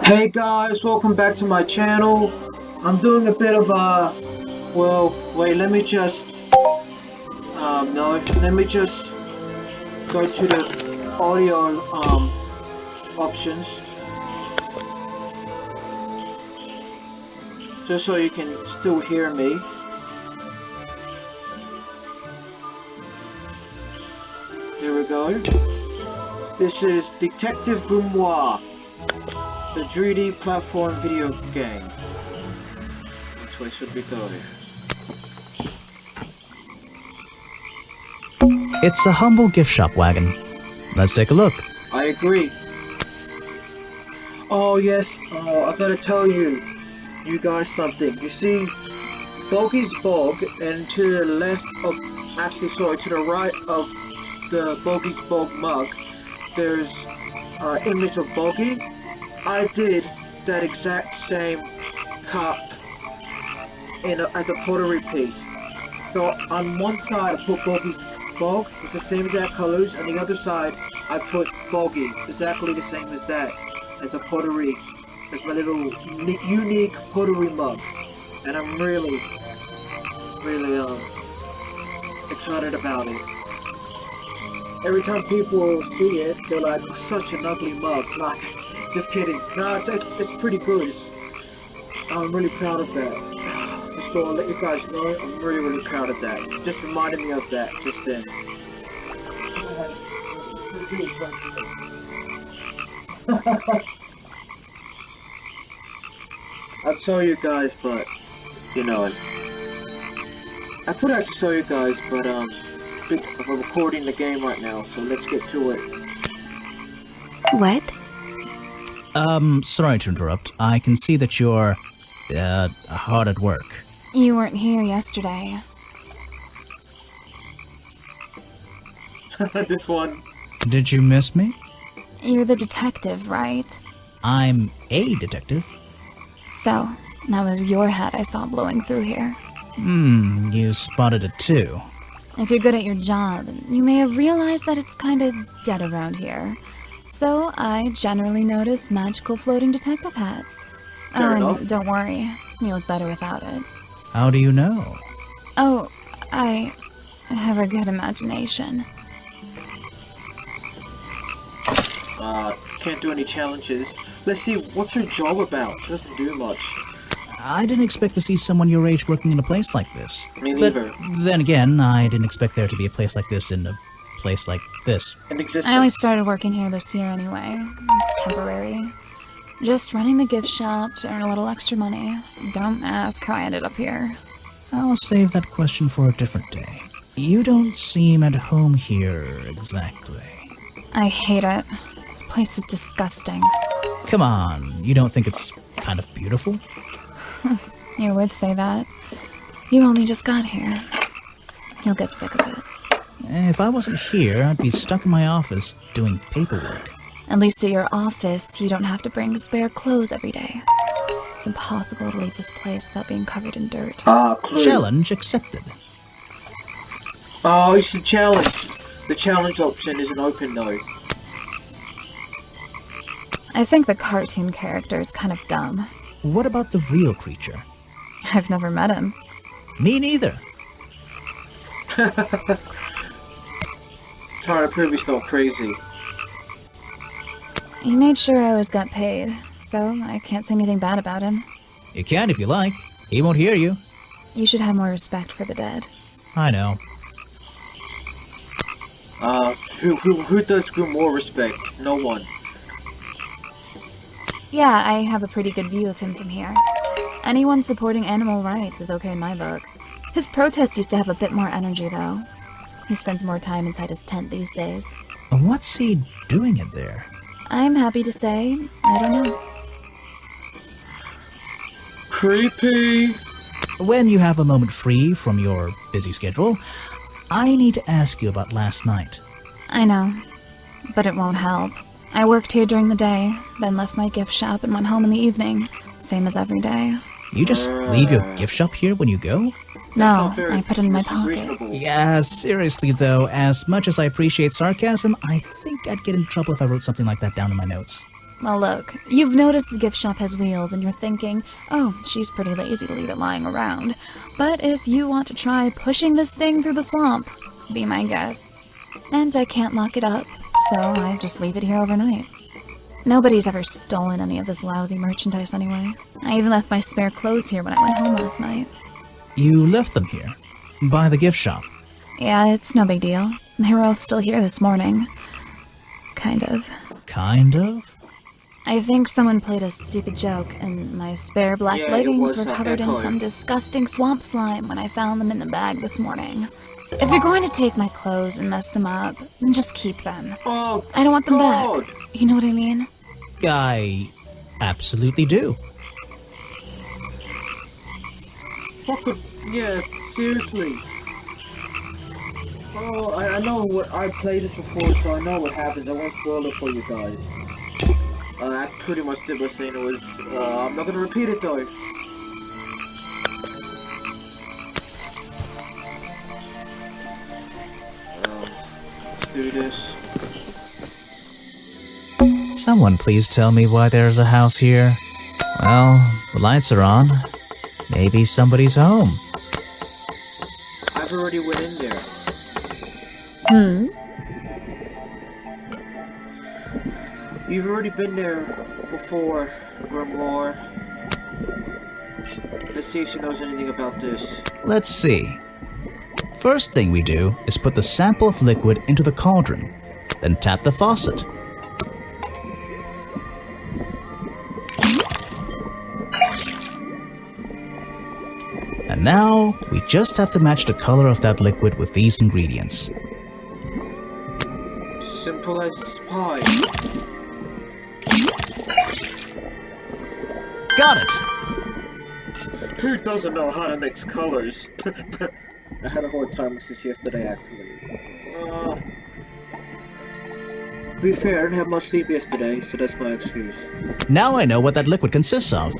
Hey guys, welcome back to my channel. I'm doing a bit of well, wait, let me just, no, let me just go to the audio, options, just so you can still hear me. There we go. This is Detective Grimoire, the 3D platform video game. Which way should we go? It's a humble gift shop wagon. Let's take a look. I agree. Oh yes, I gotta tell you guys something. You see, Boggy's Bog, and to the left of, actually sorry, to the right of the Boggy's Bog mug, there's image of Boggy. I did that exact same cup as a pottery piece. So on one side I put Boggy's Bog, it's the same exact colors, and the other side I put Boggy, exactly the same as that, as a pottery, as my little unique pottery mug. And I'm really excited about it. Every time people see it, they're like, such an ugly mug. Not, just kidding. No, it's pretty good. I'm really proud of that. Just gonna let you guys know, I'm really proud of that. Just reminded me of that just then. I'd show you guys, but you know, I could actually show you guys, but I'm recording the game right now, so let's get to it. What? Sorry to interrupt. I can see that you're, hard at work. You weren't here yesterday. This one. Did you miss me? You're the detective, right? I'm a detective. So, that was your hat I saw blowing through here. You spotted it too. If you're good at your job, you may have realized that it's kinda dead around here. So, I generally notice magical floating detective hats. Fair enough. And don't worry, you look better without it. How do you know? Oh, I have a good imagination. Can't do any challenges. Let's see, what's her job about? She doesn't do much. I didn't expect to see someone your age working in a place like this. Me neither. But then again, I didn't expect there to be a place like this in a place like this. In existence. I only started working here this year anyway. It's temporary. Just running the gift shop to earn a little extra money. Don't ask how I ended up here. I'll save that question for a different day. You don't seem at home here exactly. I hate it. This place is disgusting. Come on, you don't think it's kind of beautiful? You would say that. You only just got here. You'll get sick of it. If I wasn't here, I'd be stuck in my office doing paperwork. At least at your office, you don't have to bring spare clothes every day. It's impossible to leave this place without being covered in dirt. Clue. Challenge accepted. Oh, it's a challenge. The challenge option isn't open though. I think the cartoon character is kind of dumb. What about the real creature? I've never met him. Me neither. Trying to prove he's not crazy. He made sure I always got paid, so I can't say anything bad about him. You can if you like. He won't hear you. You should have more respect for the dead. I know. Who does Grimoire respect? No one. Yeah, I have a pretty good view of him from here. Anyone supporting animal rights is okay in my book. His protests used to have a bit more energy, though. He spends more time inside his tent these days. What's he doing in there? I'm happy to say, I don't know. Creepy. When you have a moment free from your busy schedule, I need to ask you about last night. I know, but it won't help. I worked here during the day, then left my gift shop and went home in the evening. Same as every day. You just leave your gift shop here when you go? No, I put it in my pocket. Reasonable. Yeah, seriously though, as much as I appreciate sarcasm, I think I'd get in trouble if I wrote something like that down in my notes. Well, look, you've noticed the gift shop has wheels and you're thinking, oh, she's pretty lazy to leave it lying around. But if you want to try pushing this thing through the swamp, be my guest. And I can't lock it up, so I just leave it here overnight. Nobody's ever stolen any of this lousy merchandise anyway. I even left my spare clothes here when I went home last night. You left them here? By the gift shop? Yeah, it's no big deal. They were all still here this morning. Kind of. Kind of? I think someone played a stupid joke, and my spare black leggings were covered in some disgusting swamp slime when I found them in the bag this morning. If you're going to take my clothes and mess them up, then just keep them. Oh, I don't want them God. back. You know what I mean? I absolutely do. Yeah, seriously. Oh, I know what I played this before, so I know what happens. I won't spoil it for you guys. I pretty much did by saying it was. I'm not gonna repeat it though. Let's do this. Someone please tell me why there's a house here. Well, the lights are on. Maybe somebody's home. I've already went in there. You've already been there before, Grimoire. Let's see if she knows anything about this. Let's see. First thing we do is put the sample of liquid into the cauldron, then tap the faucet. And now, we just have to match the color of that liquid with these ingredients. Simple as pie. Got it! Who doesn't know how to mix colors? I had a hard time with this yesterday, actually. To be fair, I didn't have much sleep yesterday, so that's my excuse. Now I know what that liquid consists of.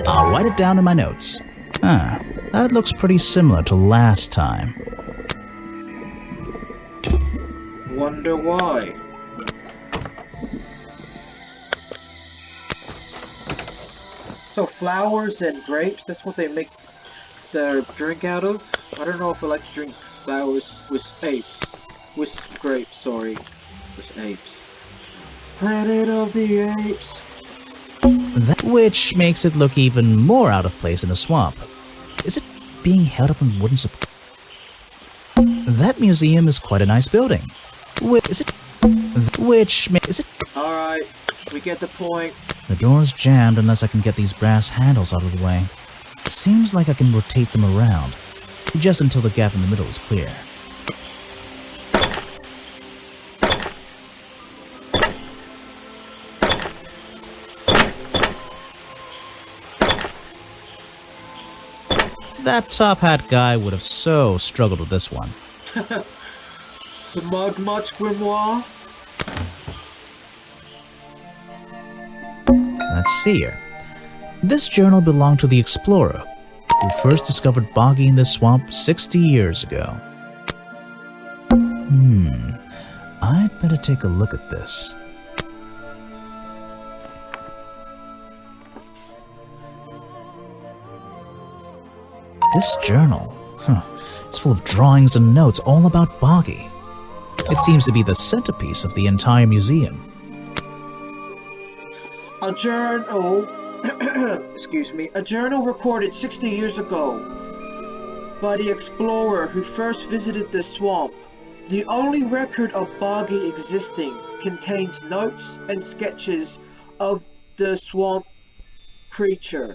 I'll write it down in my notes. That looks pretty similar to last time. Wonder why. So flowers and grapes, that's what they make their drink out of? I don't know if I like to drink flowers with grapes, sorry. With apes. Planet of the Apes. Which makes it look even more out of place in a swamp. Is it being held up on wooden support? That museum is quite a nice building. Alright, we get the point. The door's jammed unless I can get these brass handles out of the way. Seems like I can rotate them around, just until the gap in the middle is clear. That top hat guy would have so struggled with this one. Smug much, Grimoire? Let's see here. This journal belonged to the explorer who first discovered Boggy in this swamp 60 years ago. I'd better take a look at this. This journal, it's full of drawings and notes all about Boggy. It seems to be the centerpiece of the entire museum. A journal, excuse me, a journal recorded 60 years ago by the explorer who first visited the swamp. The only record of Boggy existing contains notes and sketches of the swamp creature.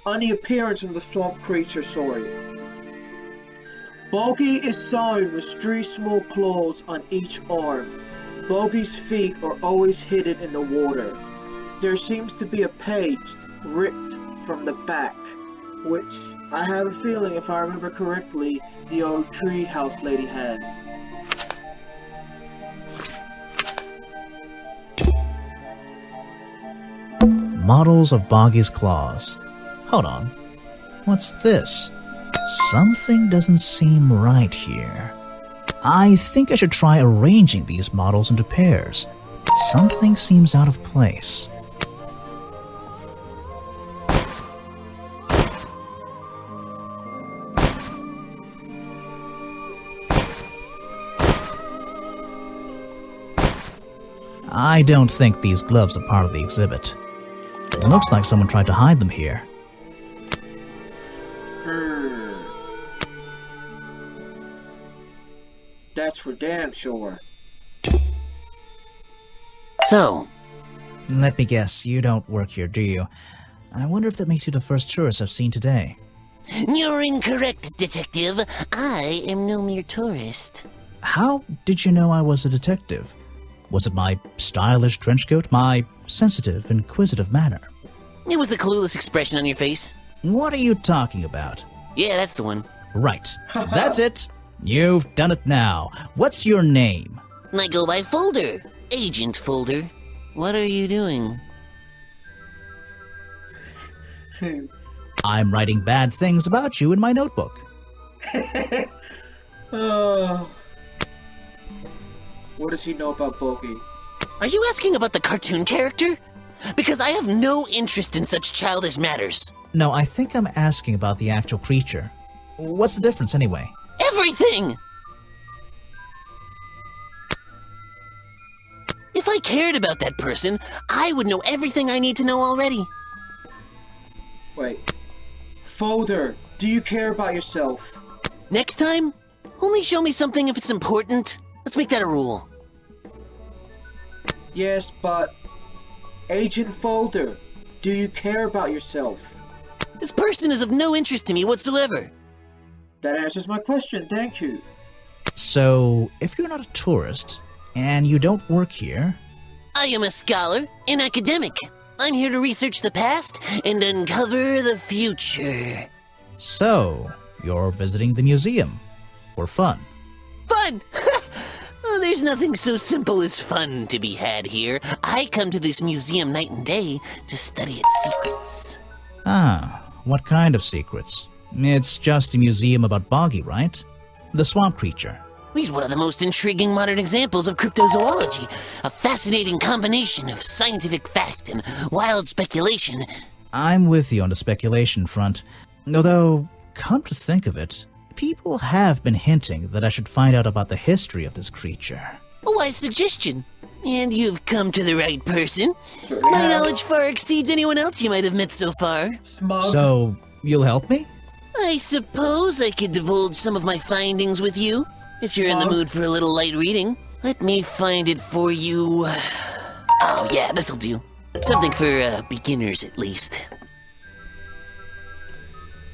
On the appearance of the swamp creature, sorry. Boggy is sewn with 3 small claws on each arm. Boggy's feet are always hidden in the water. There seems to be a page ripped from the back, which I have a feeling, if I remember correctly, the old treehouse lady has. Models of Boggy's claws. Hold on. What's this? Something doesn't seem right here. I think I should try arranging these models into pairs. Something seems out of place. I don't think these gloves are part of the exhibit. It looks like someone tried to hide them here. That's for damn sure. So, Let me guess, you don't work here, do you? I wonder if that makes you the first tourist I've seen today. you're incorrect, detective. I am no mere tourist. How did you know I was a detective? Was it my stylish trench coat, my sensitive, inquisitive manner? It was the clueless expression on your face. What are you talking about? Yeah, that's the one. Right. That's it. You've done it now. What's your name? I go by Folder. Agent Folder. What are you doing? I'm writing bad things about you in my notebook. What does he know about Bogey? Are you asking about the cartoon character? Because I have no interest in such childish matters. No, I think I'm asking about the actual creature. What's the difference anyway? Everything! If I cared about that person, I would know everything I need to know already. Wait. Folder, do you care about yourself? Next time, only show me something if it's important. Let's make that a rule. Yes, but... Agent Folder, do you care about yourself? This person is of no interest to me whatsoever. That answers my question, thank you. So, if you're not a tourist, and you don't work here... I am a scholar, an academic. I'm here to research the past and uncover the future. So, you're visiting the museum. For fun. Fun! Oh, there's nothing so simple as fun to be had here. I come to this museum night and day to study its secrets. Ah, what kind of secrets? It's just a museum about Boggy, right? The swamp creature. He's one of the most intriguing modern examples of cryptozoology. A fascinating combination of scientific fact and wild speculation. I'm with you on the speculation front. Although, come to think of it, people have been hinting that I should find out about the history of this creature. A wise suggestion. And you've come to the right person. My knowledge far exceeds anyone else you might have met so far. Smug. So, you'll help me? I suppose I could divulge some of my findings with you, if you're in the mood for a little light reading. Let me find it for you. Oh yeah, this'll do. Something for beginners at least.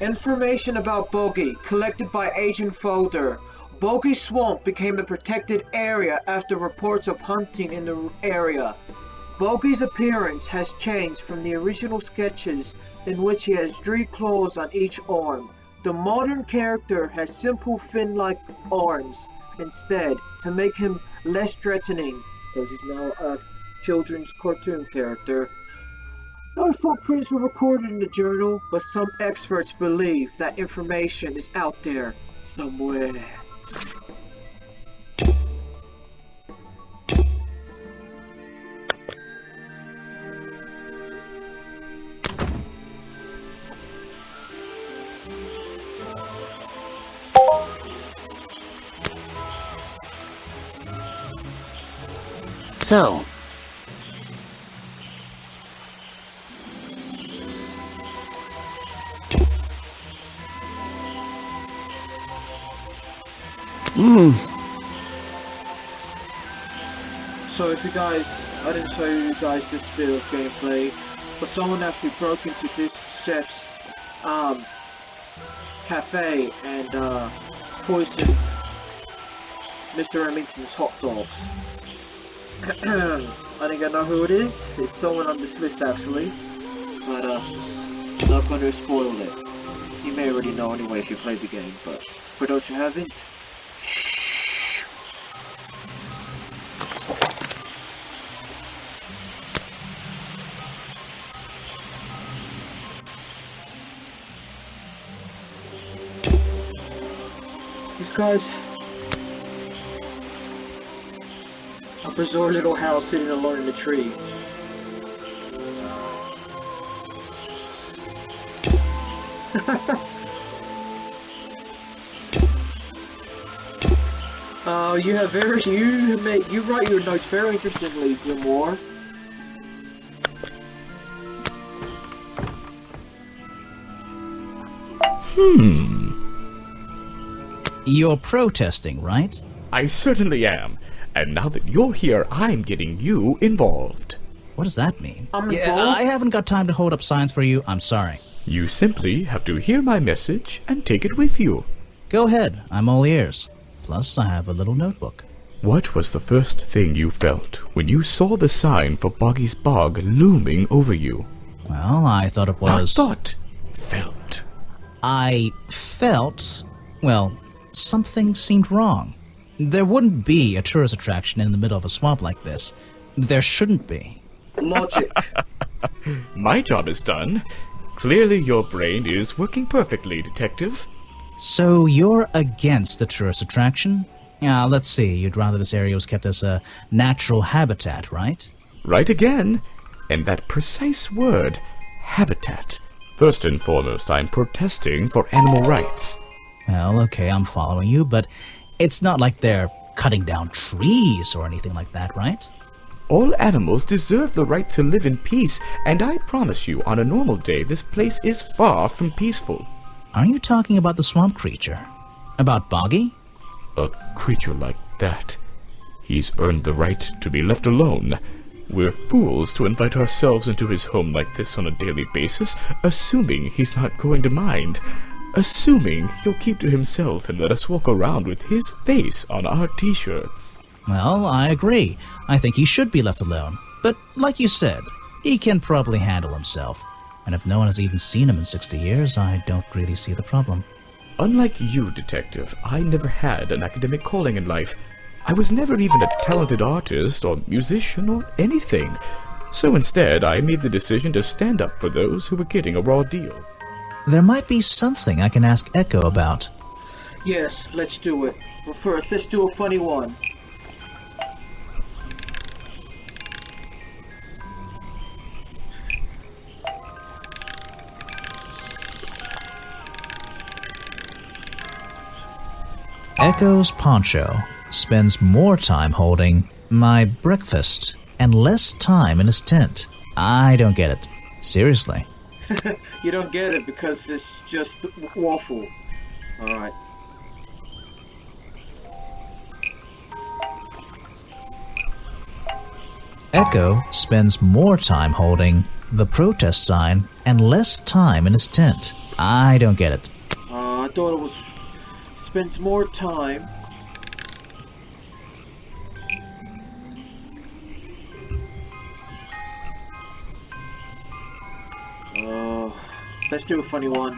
Information about Bogey, collected by Agent Folder. Bogey Swamp became a protected area after reports of hunting in the area. Bogey's appearance has changed from the original sketches in which he has 3 claws on each arm. The modern character has simple fin-like arms instead to make him less threatening, because he's now a children's cartoon character. No footprints were recorded in the journal, but some experts believe that information is out there somewhere. So, So if you guys, I didn't show you guys this bit of gameplay, but someone actually broke into this chef's cafe and poisoned Mr. Remington's hot dogs. I think I know who it is. It's someone on this list actually, but I'm not going to spoil it. You may already know anyway if you played the game, but for those who haven't, these guys are bizarre little house sitting alone in a tree. You write your notes very interestingly, Grimoire. You're protesting, right? I certainly am. And now that you're here, I'm getting you involved. What does that mean? I'm Yeah, involved? I haven't got time to hold up signs for you. I'm sorry. You simply have to hear my message and take it with you. Go ahead. I'm all ears. Plus, I have a little notebook. What was the first thing you felt when you saw the sign for Boggy's Bog looming over you? Well, I thought it was... Not thought. Felt. I felt... Well, something seemed wrong. There wouldn't be a tourist attraction in the middle of a swamp like this. There shouldn't be. Logic. My job is done. Clearly your brain is working perfectly, Detective. So you're against the tourist attraction? Let's see. You'd rather this area was kept as a natural habitat, right? Right again. And that precise word, habitat. First and foremost, I'm protesting for animal rights. Well, okay, I'm following you, but it's not like they're cutting down trees or anything like that, right? All animals deserve the right to live in peace, and I promise you, on a normal day, this place is far from peaceful. Are you talking about the swamp creature? About Boggy? A creature like that. He's earned the right to be left alone. We're fools to invite ourselves into his home like this on a daily basis, assuming he's not going to mind. Assuming he'll keep to himself and let us walk around with his face on our t-shirts. Well, I agree. I think he should be left alone. But like you said, he can probably handle himself. And if no one has even seen him in 60 years, I don't really see the problem. Unlike you, Detective, I never had an academic calling in life. I was never even a talented artist or musician or anything. So instead, I made the decision to stand up for those who were getting a raw deal. There might be something I can ask Echo about. Yes, let's do it. But first, let's do a funny one. Echo's poncho spends more time holding my breakfast and less time in his tent. I don't get it. Seriously. You don't get it because it's just waffle. Alright. Echo spends more time holding the protest sign and less time in his tent. I don't get it. I thought it was... spends more time... let's do a funny one.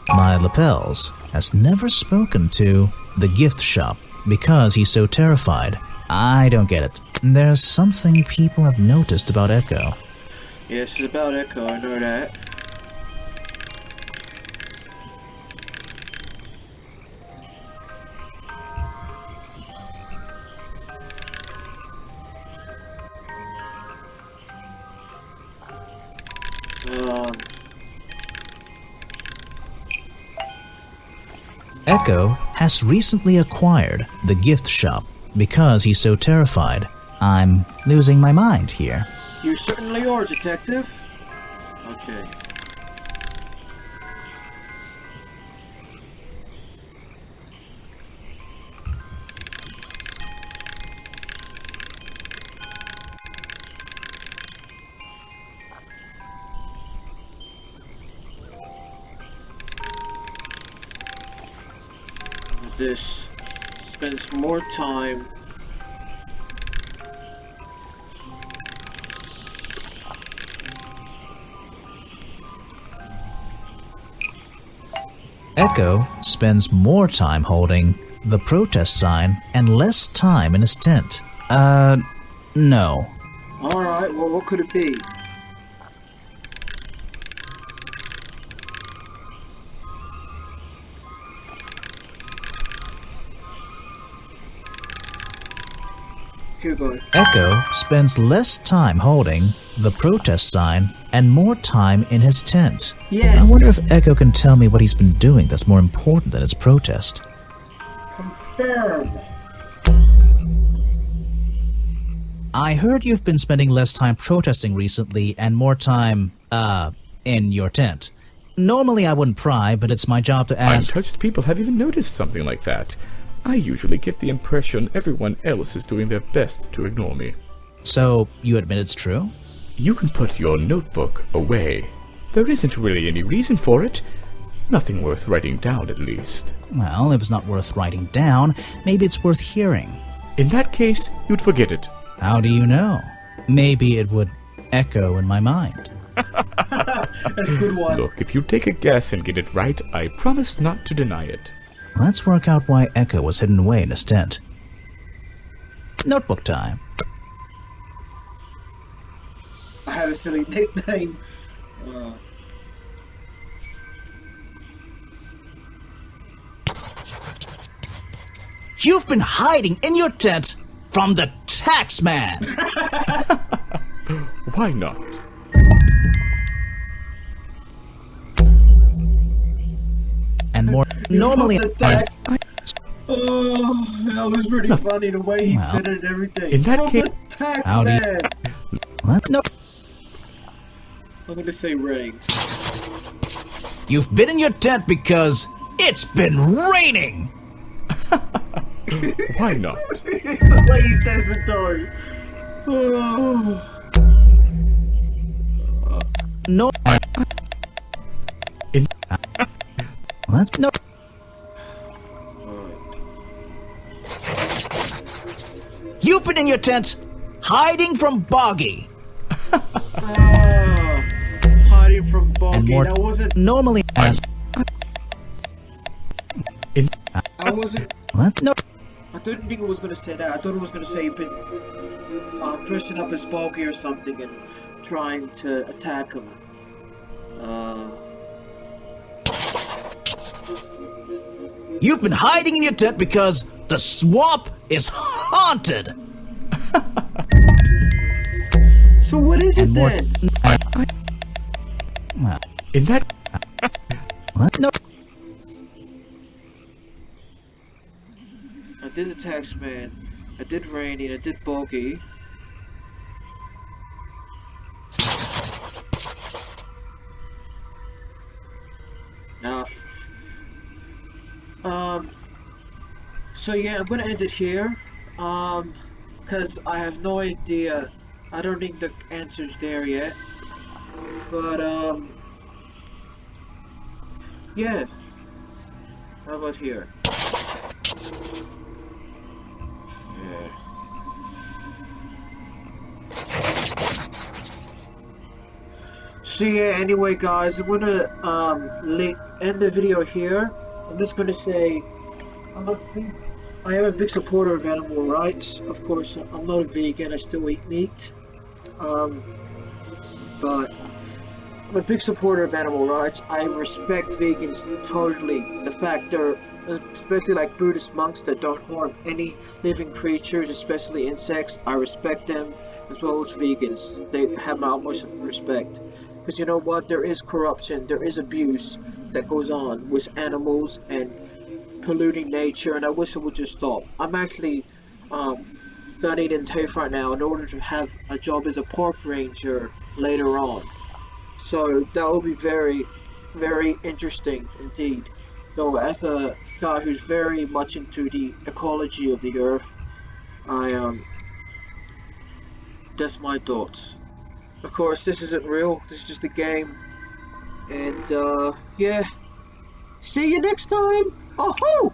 My lapels has never spoken to the gift shop because he's so terrified. I don't get it. There's something people have noticed about Echo. Yes, it's about Echo, I know that. Echo has recently acquired the gift shop because he's so terrified. I'm losing my mind here. You certainly are, Detective. Okay. This spends more time. Echo spends more time holding the protest sign and less time in his tent. No. Alright, well, what could it be? Hugo. Echo spends less time holding the protest sign and more time in his tent. Yes. I wonder if Echo can tell me what he's been doing that's more important than his protest. Confirm. I heard you've been spending less time protesting recently and more time, in your tent. Normally I wouldn't pry, but it's my job to ask. Untouched people have even noticed something like that. I usually get the impression everyone else is doing their best to ignore me. So, you admit it's true? You can put your notebook away. There isn't really any reason for it. Nothing worth writing down, at least. Well, if it's not worth writing down, maybe it's worth hearing. In that case, you'd forget it. How do you know? Maybe it would echo in my mind. That's a good one. Look, if you take a guess and get it right, I promise not to deny it. Let's work out why Echo was hidden away in his tent. Notebook time. I have a silly nickname. You've been hiding in your tent from the taxman! Why not? And more normally Oh, that was pretty funny the way he said it and everything. In that From case, the tax Howdy. man. Let's no. I'm gonna say rain. You've been in your tent because it's been raining! Why not? The way he says it though. Oh. No. In Let's no. You've been in your tent hiding from Boggy. Hiding from Boggy. And more That wasn't. normally ask. I wasn't. Let's no. I didn't think it was gonna say that. I thought it was gonna say you've been dressing up as Boggy or something and trying to attack him. You've been hiding in your tent because the swamp is haunted. So what is it And more- then? Well, in that let's no. I did the tax man. I did Rainy. I did Boggy. Now, so yeah, I'm gonna end it here, because I have no idea. I don't think the answer's there yet, but, yeah. How about here? Yeah. So yeah, anyway guys, I'm gonna end the video here. I'm just gonna say I am a big supporter of animal rights. Of course, I'm not a vegan, I still eat meat. But I'm a big supporter of animal rights. I respect vegans totally. The fact they're, especially like Buddhist monks that don't harm any living creatures, especially insects, I respect them as well as vegans. They have my utmost respect. Because you know what, there is corruption, there is abuse that goes on with animals and polluting nature, and I wish it would just stop. I'm actually studying TAFE right now in order to have a job as a park ranger later on. So that will be very, very interesting indeed. So as a guy who's very much into the ecology of the earth, that's my thoughts. Of course, this isn't real, this is just a game. And, yeah. See you next time! Oh-ho!